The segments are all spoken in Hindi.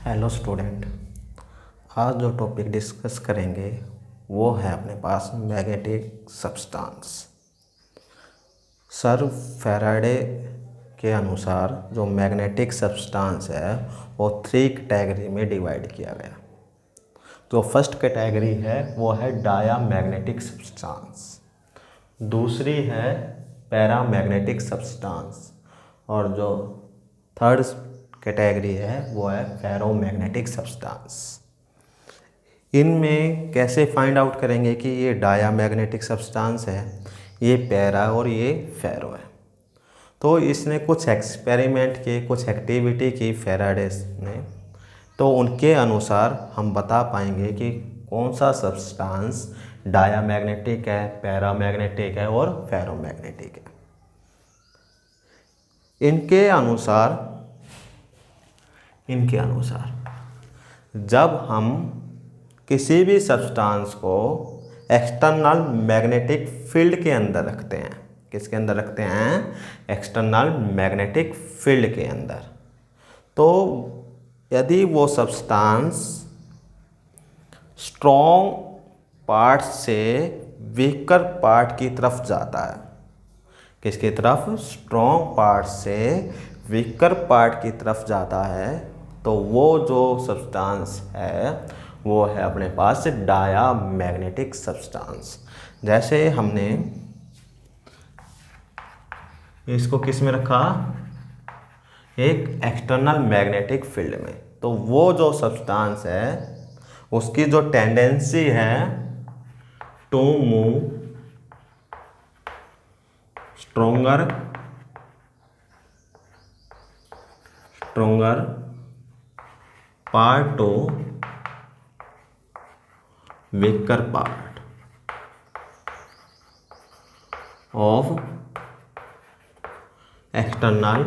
Hello student. आज जो टॉपिक डिस्कस करेंगे वो है अपने पास मैग्नेटिक सब्सटेंस। सर फैराडे के अनुसार जो मैग्नेटिक सब्सटेंस है वो 3 कैटेगरी में डिवाइड किया गया। तो फर्स्ट कैटेगरी है वो है डायामैग्नेटिक सब्सटेंस, दूसरी है पैरामैग्नेटिक सब्सटेंस और जो थर्ड कैटेगरी है वो है फेरोमैग्नेटिक सब्सटेंस। इनमें कैसे फाइंड आउट करेंगे कि ये डायामैग्नेटिक सब्सटेंस है, ये पैरा और ये फेरो है। तो इसने कुछ एक्सपेरिमेंट किए, कुछ एक्टिविटी की फैराडे ने, तो उनके अनुसार हम बता पाएंगे कि कौन सा सब्सटेंस डायामैग्नेटिक है, पैरामैग्नेटिक है और फेरोमैग्नेटिक है। इनके अनुसार जब हम किसी भी सब्सटेंस को एक्सटर्नल मैग्नेटिक फील्ड के अंदर रखते हैं, किसके अंदर रखते हैं? एक्सटर्नल मैग्नेटिक फील्ड के अंदर, तो यदि वो सब्सटेंस स्ट्रॉन्ग पार्ट से वीकर पार्ट की तरफ जाता है, किसकी तरफ? स्ट्रॉन्ग पार्ट से वीकर पार्ट की तरफ जाता है, तो वो जो सब्सटेंस है वो है अपने पास डायामैग्नेटिक सब्सटेंस। जैसे हमने इसको किस में रखा? एक एक्सटर्नल मैग्नेटिक फील्ड में। तो वो जो सब्सटेंस है उसकी जो टेंडेंसी है to move stronger part to weaker part of external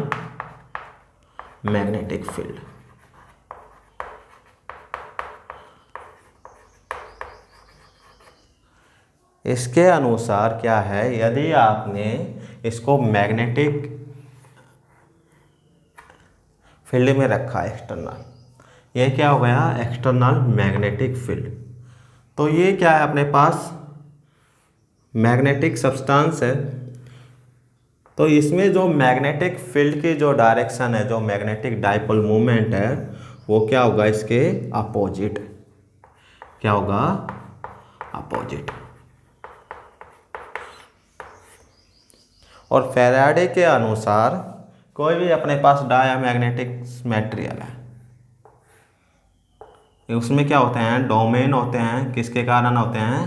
magnetic field. इसके अनुसार क्या है, यदि आपने इसको मैग्नेटिक फील्ड में रखा एक्सटर्नल, ये क्या हो गया? External magnetic field. तो ये क्या है अपने पास? मैग्नेटिक सब्सटेंस है। तो इसमें जो मैग्नेटिक फील्ड की जो डायरेक्शन है, जो मैग्नेटिक डाइपोल मूवमेंट है, वो क्या होगा? इसके अपोजिट। क्या होगा? अपोजिट। और फैराडे के अनुसार कोई भी अपने पास डायामैग्नेटिक मटेरियल है, उसमें क्या होते हैं? डोमेन होते हैं। किसके कारण होते हैं?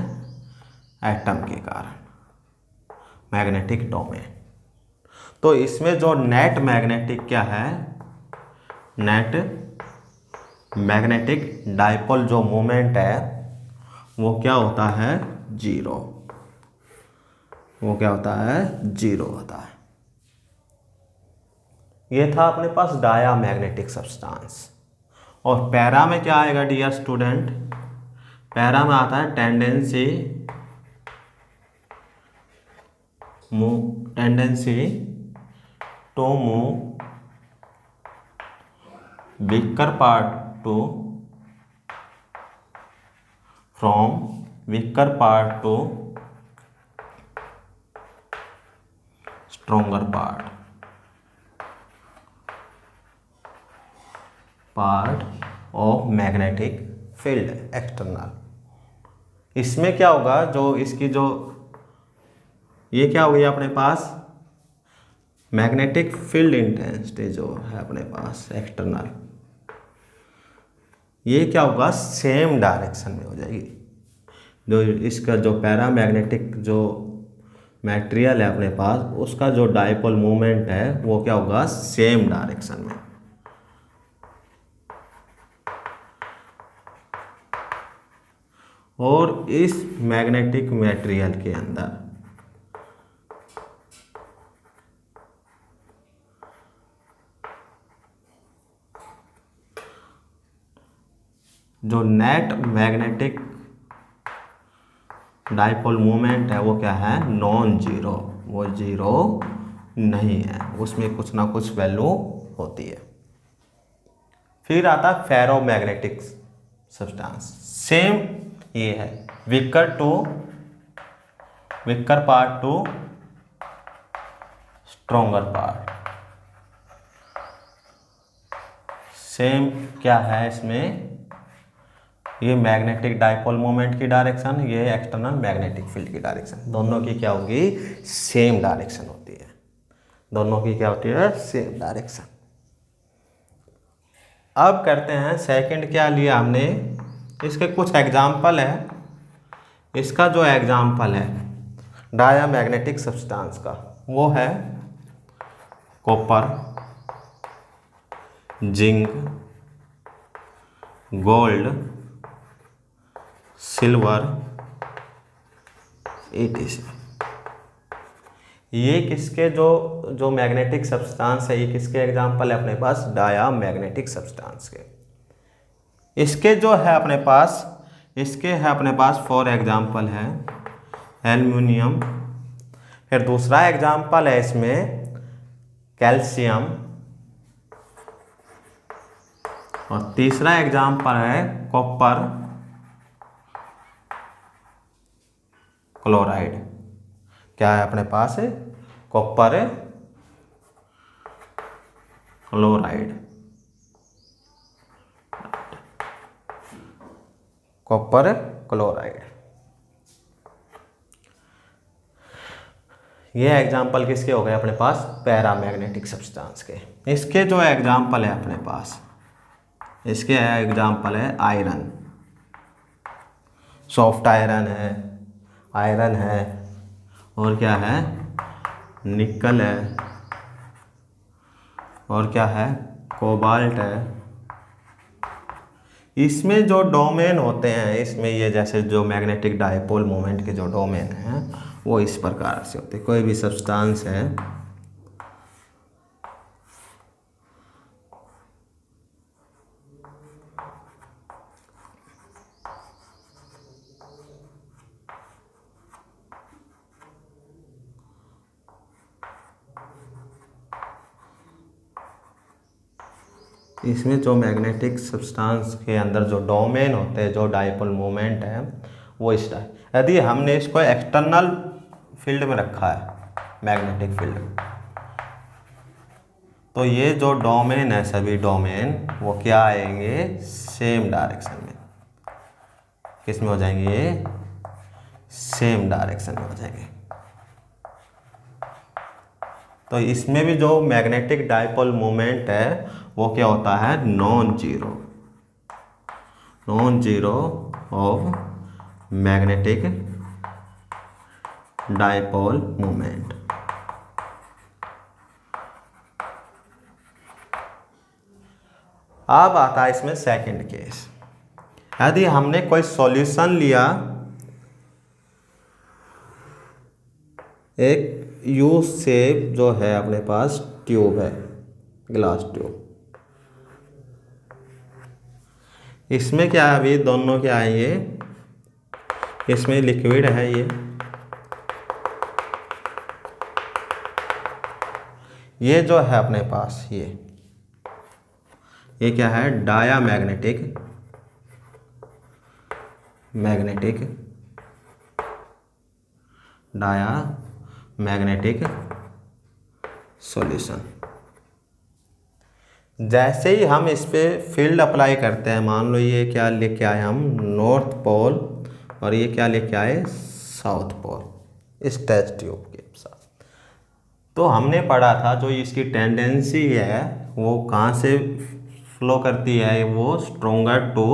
एटम के कारण, मैग्नेटिक डोमेन। तो इसमें जो नेट मैग्नेटिक क्या है? नेट मैग्नेटिक डाइपोल जो मोमेंट है वो क्या होता है? जीरो। वो क्या होता है? जीरो होता है। ये था अपने पास डायामैग्नेटिक सब्सटेंस। और पैरा में क्या आएगा डियर स्टूडेंट? पैरा में आता है tendency to move weaker part to from weaker part to stronger part of magnetic field external. इसमें क्या होगा? जो इसकी जो ये क्या हो गई अपने पास? मैग्नेटिक फील्ड इंटेंसिटी जो है अपने पास एक्सटर्नल, ये क्या होगा? सेम डायरेक्शन में हो जाएगी। जो इसका जो पैरामैग्नेटिक जो मटेरियल है अपने पास, उसका जो डाइपोल मोमेंट है वो क्या होगा? सेम डायरेक्शन में। और इस मैग्नेटिक मटेरियल के अंदर जो नेट मैग्नेटिक डाइपोल मोमेंट है वो क्या है? Non zero. वो जीरो नहीं है, उसमें कुछ ना कुछ वैल्यू होती है। फिर आता है फेरोमैग्नेटिक सब्सटेंस, सेम ये है, weaker part to stronger part. Same क्या है इसमें, ये मैग्नेटिक डाइपोल मोमेंट की डायरेक्शन, ये एक्सटर्नल मैग्नेटिक फील्ड की डायरेक्शन, दोनों की क्या होगी, सेम डायरेक्शन होती है, दोनों की क्या होती है, सेम डायरेक्शन। अब करते हैं सेकंड, क्या लिया हमने, इसके कुछ एग्जाम्पल है। इसका जो एग्जाम्पल है डायामैग्नेटिक सब्सटेंस का, वो है copper, zinc, gold, silver, etc। ये किसके जो मैग्नेटिक सब्सटेंस है, ये किसके एग्जाम्पल है अपने पास, डायामैग्नेटिक सब्सटेंस के। इसके जो है अपने पास, इसके है अपने पास 4 एग्जाम्पल है, एल्युमिनियम, फिर दूसरा एग्जाम्पल है इसमें कैल्शियम, और तीसरा एग्जाम्पल है कॉपर क्लोराइड। क्या है अपने पास, कॉपर क्लोराइड, कॉपर क्लोराइड। ये एग्जाम्पल किसके हो गए अपने पास, पैरामैग्नेटिक सब्सटेंस के। इसके जो एग्जाम्पल है अपने पास, इसके एग्जाम्पल है आयरन, सॉफ्ट आयरन है, और क्या है, निकल है, और क्या है, कोबाल्ट है। इसमें जो डोमेन होते हैं, इसमें ये जैसे जो मैग्नेटिक डाइपोल मोमेंट के जो डोमेन हैं वो इस प्रकार से होते हैं। कोई भी सब्सटेंस है, इसमें जो मैग्नेटिक सब्सटेंस के अंदर जो डोमेन होते हैं, जो डाइपोल मोमेंट है वो इस टाइप। यदि हमने इसको एक्सटर्नल फील्ड में रखा है, मैग्नेटिक फील्ड में, तो ये जो डोमेन है, सभी डोमेन वो क्या आएंगे, सेम डायरेक्शन में। किस में हो जाएंगे, ये सेम डायरेक्शन में हो जाएंगे। तो इसमें भी जो मैग्नेटिक डाइपोल मोमेंट है वो क्या होता है, non zero of magnetic dipole moment. अब आता है इसमें सेकंड केस। यदि हमने कोई सॉल्यूशन लिया, एक यू शेप जो है अपने पास ट्यूब है, ग्लास ट्यूब, इसमें क्या है, अभी दोनों क्या है, इसमें लिक्विड है, ये जो है अपने पास, ये क्या है, डायामैग्नेटिक सॉल्यूशन। जैसे ही हम इस पे फील्ड अप्लाई करते हैं, मान लो ये क्या लेके आए हम, नॉर्थ पोल, और ये क्या लेके आए, साउथ पोल, इस टेस्ट ट्यूब के साथ। तो हमने पढ़ा था जो इसकी टेंडेंसी है वो कहाँ से फ्लो करती है, वो स्ट्रोंगर टू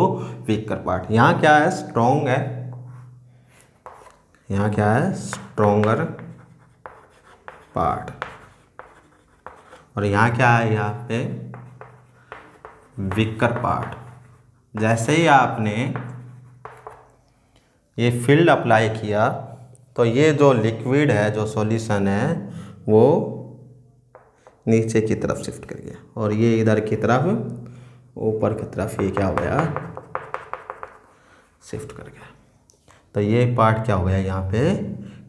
वीकर पार्ट। यहाँ क्या है, स्ट्रोंग है, यहाँ क्या है, स्ट्रोंगर पार्ट, और यहाँ क्या है, यहाँ पे वीकर पार्ट। जैसे ही आपने ये फील्ड अप्लाई किया तो ये जो लिक्विड है, जो सॉल्यूशन है, वो नीचे की तरफ शिफ्ट कर गया, और ये इधर की तरफ, ऊपर की तरफ ये क्या हो गया, शिफ्ट कर गया। तो ये पार्ट क्या हो गया, यहाँ पे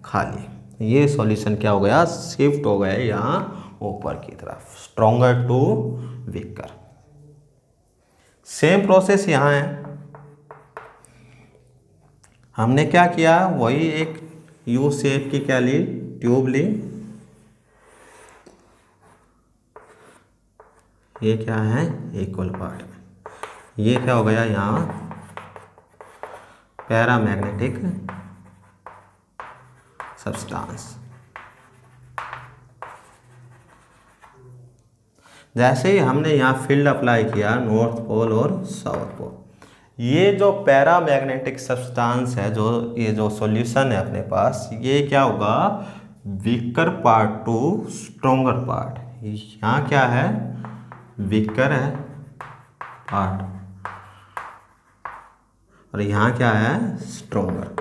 खाली, ये सॉल्यूशन क्या हो गया, शिफ्ट हो गया यहाँ ऊपर की तरफ, stronger to weaker. Same process यहाँ है। हमने क्या किया, वही एक यू शेप की क्या ली, ट्यूब ली। ये क्या है, इक्वल पार्ट में। ये क्या हो गया यहाँ, पैरामैग्नेटिक सब्सटेंस। जैसे ही हमने यहाँ फील्ड अप्लाई किया नॉर्थ पोल और साउथ पोल, ये जो पैरामैग्नेटिक सब्सटेंस है, जो ये जो सॉल्यूशन है अपने पास, ये क्या होगा, weaker part to stronger part. यहाँ क्या है, वीकर है पार्ट, और यहाँ क्या है, स्ट्रोंगर।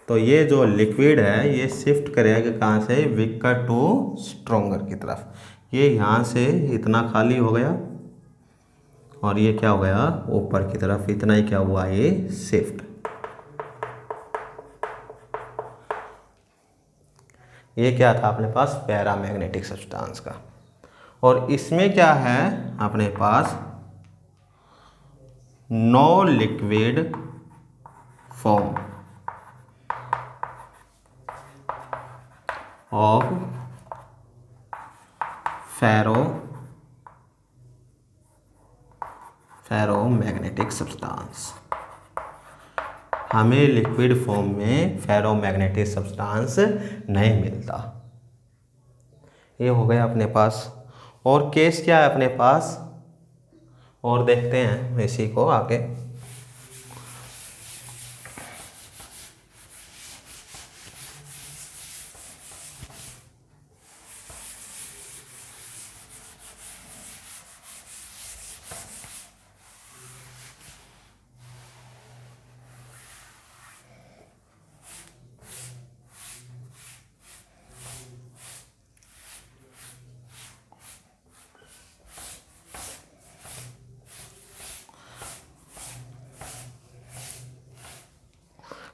तो ये जो लिक्विड है ये शिफ्ट करेगा कहाँ से, वीकर टू स्ट्रोंगर की तरफ। ये यहाँ से इतना खाली हो गया और ये क्या हो गया, ऊपर की तरफ इतना ही क्या हुआ, ये शिफ्ट। ये क्या था अपने पास, पैरामैग्नेटिक सब्सटेंस का। और इसमें क्या है अपने पास, no liquid form of ferromagnetic substance. हमें लिक्विड फॉर्म में फेरोमैग्नेटिक सब्सटेंस नहीं मिलता। ये हो गया अपने पास। और केस क्या है अपने पास, और देखते हैं इसी को आगे।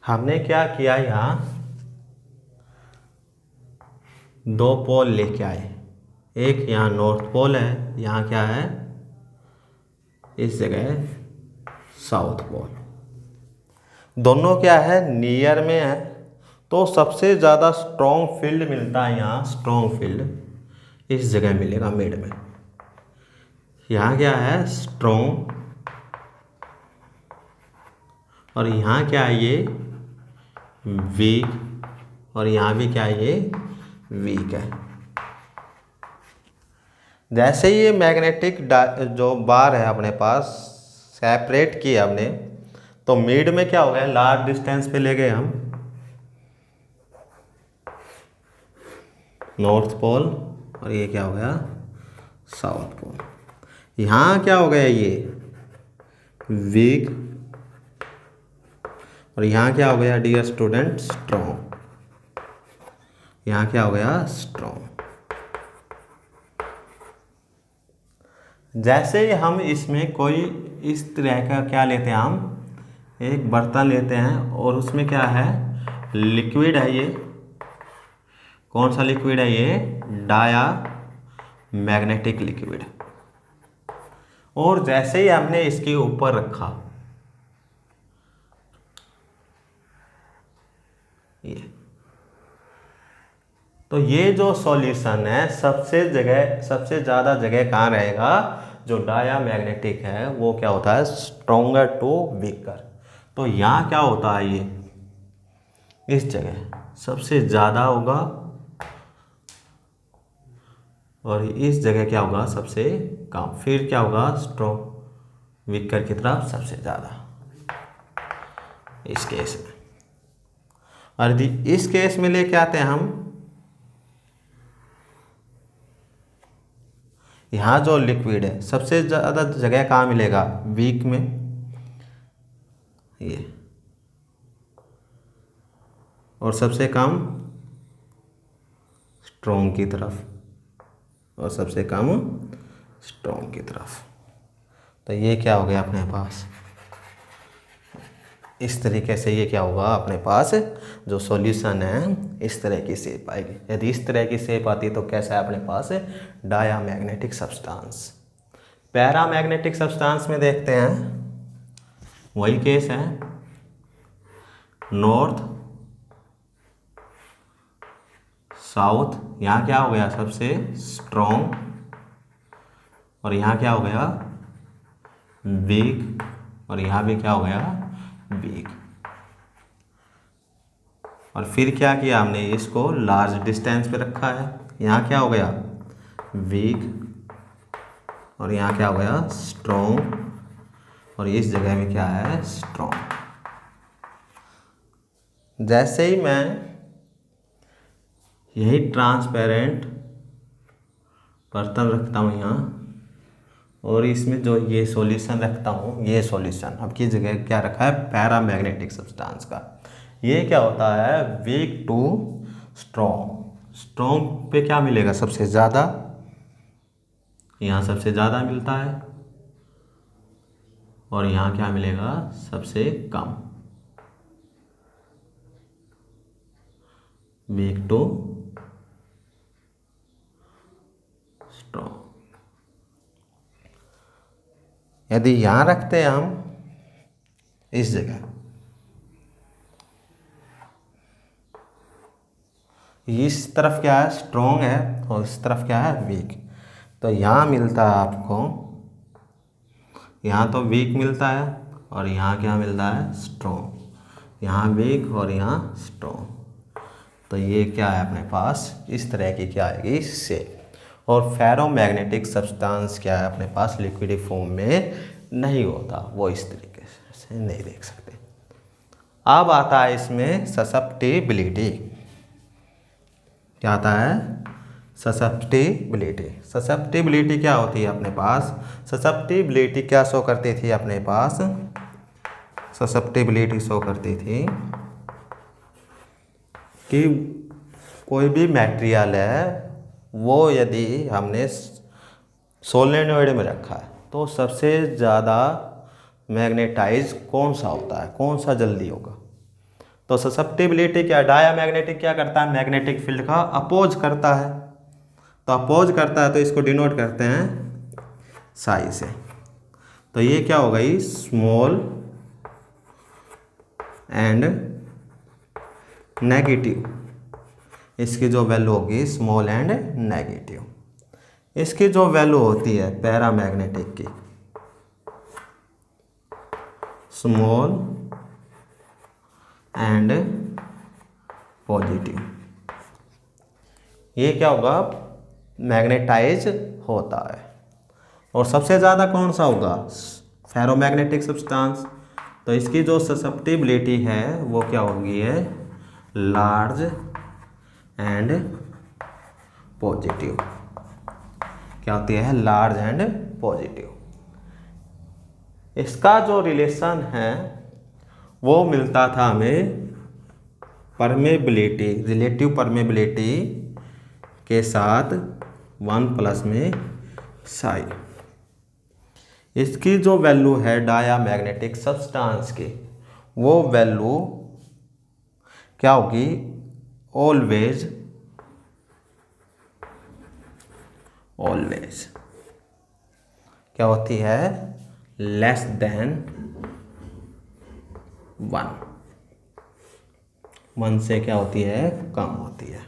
हमने क्या किया, यहाँ दो पोल लेके आए। एक यहाँ नॉर्थ पोल है, यहाँ क्या है, इस जगह साउथ पोल। दोनों क्या है, नियर में है। तो सबसे ज़्यादा स्ट्रॉन्ग फील्ड मिलता है यहाँ, स्ट्रॉन्ग फील्ड इस जगह मिलेगा मिड में। यहाँ क्या है, स्ट्रॉन्ग, और यहाँ क्या है, ये वीक, और यहाँ भी क्या है, ये वीक है। जैसे ही ये मैग्नेटिक जो बार है अपने पास सेपरेट किया हमने, तो मिड में क्या हो गया, लार्ज डिस्टेंस पे ले गए हम नॉर्थ पोल, और ये क्या हो गया, साउथ पोल। यहाँ क्या हो गया, ये वीक, और यहाँ क्या हो गया डियर स्टूडेंट, स्ट्रॉन्ग। यहाँ क्या हो गया, स्ट्रॉन्ग। जैसे ही हम इसमें कोई इस तरह का क्या लेते हैं, हम एक बर्तन लेते हैं और उसमें क्या है, लिक्विड है। ये कौन सा लिक्विड है, ये डाया मैग्नेटिक लिक्विड। और जैसे ही हमने इसके ऊपर रखा, ये तो ये जो सॉल्यूशन है सबसे ज़्यादा जगह कहाँ रहेगा, जो डाया मैग्नेटिक है वो क्या होता है, स्ट्रोंगर टू वीकर। तो यहाँ क्या होता है, ये इस जगह सबसे ज़्यादा होगा, और इस जगह क्या होगा, सबसे कम। फिर क्या होगा, स्ट्रॉन्ग वीकर की तरफ सबसे ज़्यादा इस केस में। और यदि इस केस में लेके आते हैं हम, यहाँ जो लिक्विड है सबसे ज़्यादा जगह कहाँ मिलेगा, वीक में, ये, और सबसे कम स्ट्रॉन्ग की तरफ, और सबसे कम स्ट्रॉन्ग की तरफ। तो ये क्या हो गया अपने पास, इस तरीके से ये क्या होगा अपने पास, जो सॉल्यूशन है इस तरह की शेप आएगी। यदि इस तरह की शेप आती है तो कैसा है अपने पास, diamagnetic substance. Paramagnetic substance में देखते हैं वही केस है, नॉर्थ साउथ, यहाँ क्या हो गया सबसे स्ट्रॉन्ग, और यहाँ क्या हो गया वीक, और यहाँ भी क्या हो गया वीक। और फिर क्या किया हमने, इसको लार्ज डिस्टेंस पे रखा है, यहाँ क्या हो गया वीक, और यहाँ क्या हो गया स्ट्रॉन्ग, और इस जगह में क्या है स्ट्रॉन्ग। जैसे ही मैं यही ट्रांसपेरेंट बर्तन रखता हूँ यहाँ, और इसमें जो ये सॉल्यूशन रखता हूँ, ये सॉल्यूशन अब की जगह क्या रखा है पैरामैग्नेटिक सब्सटेंस का, ये क्या होता है वीक टू स्ट्रॉन्ग। स्ट्रॉन्ग पे क्या मिलेगा सबसे ज़्यादा, यहाँ सबसे ज़्यादा मिलता है, और यहाँ क्या मिलेगा सबसे कम, वीक टू स्ट्रॉन्ग। यदि यहाँ रखते हैं हम इस जगह, इस तरफ क्या है स्ट्रॉन्ग है और इस तरफ क्या है वीक, तो यहाँ मिलता है आपको, यहाँ तो वीक मिलता है और यहाँ क्या मिलता है स्ट्रॉन्ग, यहाँ वीक और यहाँ स्ट्रॉन्ग। तो ये क्या है अपने पास इस तरह की क्या आएगी शेप। और फेरोमैग्नेटिक सब्सटेंस क्या है अपने पास लिक्विड फॉर्म में नहीं होता, वो इस तरीके से नहीं देख सकते। अब आता है इसमें ससेप्टिबिलिटी, क्या आता है ससेप्टिबिलिटी। ससेप्टिबिलिटी क्या होती है अपने पास, ससेप्टिबिलिटी क्या शो करती थी अपने पास, ससेप्टिबिलिटी शो करती थी कि कोई भी मटेरियल है वो यदि हमने सोलेनोइड में रखा है तो सबसे ज़्यादा मैग्नेटाइज कौन सा होता है, कौन सा जल्दी होगा। तो ससेप्टिबिलिटी क्या, डायामैग्नेटिक क्या करता है मैग्नेटिक फील्ड का अपोज करता है, तो अपोज करता है तो इसको डिनोट करते हैं साई से। तो ये क्या हो गई स्मॉल एंड नेगेटिव, इसकी जो वैल्यू होगी स्मॉल एंड नेगेटिव। इसकी जो वैल्यू होती है पैरामैग्नेटिक की स्मॉल एंड पॉजिटिव, ये क्या होगा मैग्नेटाइज होता है। और सबसे ज़्यादा कौन सा होगा फेरोमैग्नेटिक सब्सटेंस, तो इसकी जो ससेप्टिबिलिटी है वो क्या होगी है लार्ज एंड पॉजिटिव, क्या होती है लार्ज एंड पॉजिटिव। इसका जो रिलेशन है वो मिलता था हमें परमेबिलिटी, रिलेटिव परमेबिलिटी के साथ 1 में साई। इसकी जो वैल्यू है डायामैग्नेटिक सब्सटेंस की वो वैल्यू क्या होगी ऑलवेज क्या होती है लेस देन 1 से क्या होती है कम होती है।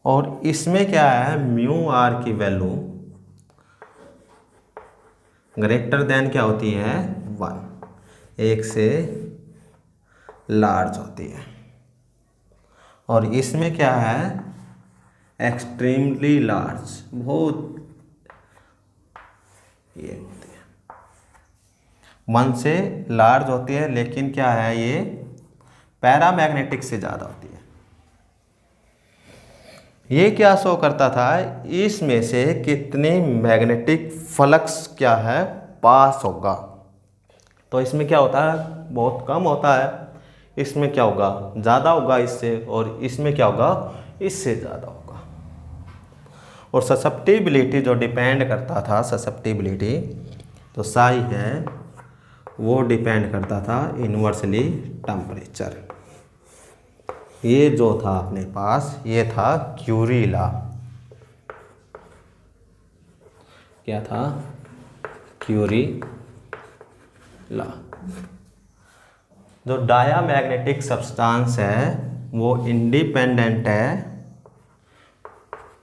और इसमें क्या है म्यू आर की वैल्यू ग्रेटर देन क्या होती है 1 से लार्ज होती है। और इसमें क्या है एक्सट्रीमली लार्ज, बहुत ये होती है 1 से लार्ज होती है, लेकिन क्या है ये पैरामैग्नेटिक से ज़्यादा होती है। ये क्या शो करता था इसमें से कितनी मैग्नेटिक फ्लक्स क्या है पास होगा, तो इसमें क्या होता है बहुत कम होता है, इसमें क्या होगा ज़्यादा होगा इससे, और इसमें क्या होगा इससे ज़्यादा होगा। और ससेप्टिबिलिटी जो डिपेंड करता था ससेप्टिबिलिटी तो साई है वो डिपेंड करता था इन्वर्सली टेम्परेचर। ये जो था अपने पास ये था क्यूरी लॉ, क्या था, क्यूरी लॉ। जो डायामैग्नेटिक सब्सटेंस है वो इंडिपेंडेंट है,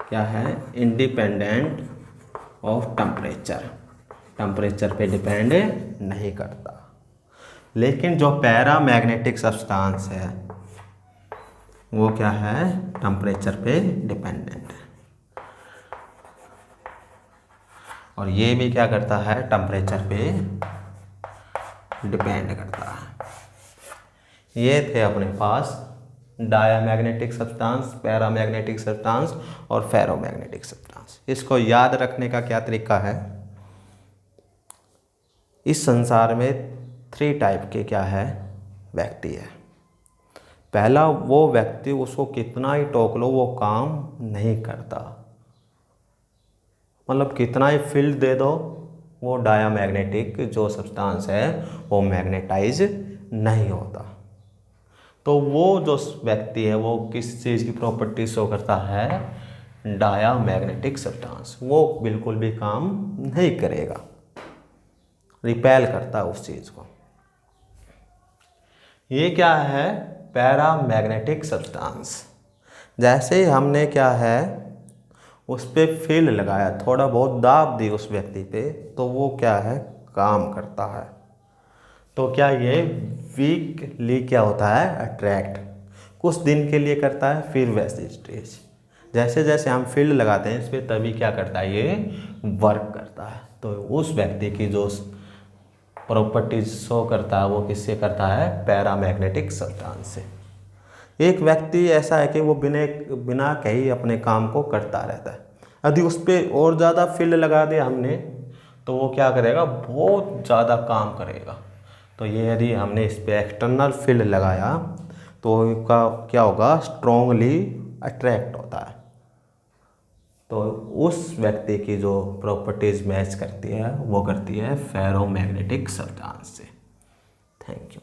क्या है, इंडिपेंडेंट ऑफ टेम्परेचर, टेम्परेचर पे डिपेंड नहीं करता। लेकिन जो पैरामैग्नेटिक सब्सटेंस है वो क्या है, टेम्परेचर पे डिपेंडेंट है, और ये भी क्या करता है, टेम्परेचर पे डिपेंड करता है। ये थे अपने पास डायामैग्नेटिक सब्सटेंस, पैरामैग्नेटिक सब्सटेंस और फेरोमैग्नेटिक सब्सटेंस। इसको याद रखने का क्या तरीका है, इस संसार में 3 टाइप के क्या है, व्यक्ति है। पहला वो व्यक्ति, उसको कितना ही टोक लो वो काम नहीं करता, मतलब कितना ही फील्ड दे दो वो डायामैग्नेटिक जो सब्सटेंस है वो मैग्नेटाइज नहीं होता। तो वो जो व्यक्ति है वो किस चीज़ की प्रॉपर्टी शो करता है, डायामैग्नेटिक सब्सटेंस, वो बिल्कुल भी काम नहीं करेगा, रिपेल करता है उस चीज़ को। ये क्या है, पैरामैग्नेटिक सब्सटेंस। जैसे ही हमने क्या है उस पर फील्ड लगाया, थोड़ा बहुत दाब दी उस व्यक्ति पे, तो वो क्या है, काम करता है। तो क्या ये वीकली क्या होता है, अट्रैक्ट कुछ दिन के लिए करता है, फिर वैसे स्टेज जैसे जैसे हम फील्ड लगाते हैं इस पर, तभी क्या करता है, ये वर्क करता है। तो उस व्यक्ति की जो प्रॉपर्टीज शो करता है वो किससे करता है, पैरामैग्नेटिक सब्सटेंस से। एक व्यक्ति ऐसा है कि वो बिना कहीं अपने काम को करता रहता है, यदि उस पर और ज़्यादा फील्ड लगा दिया हमने तो वो क्या करेगा, बहुत ज़्यादा काम करेगा। तो ये यदि हमने इस पर एक्सटर्नल फील्ड लगाया तो इसका क्या होगा, स्ट्रॉन्गली अट्रैक्ट होता है। तो उस व्यक्ति की जो प्रॉपर्टीज मैच करती है वो करती है फेरोमैग्नेटिक सब्सटेंस से। Thank you.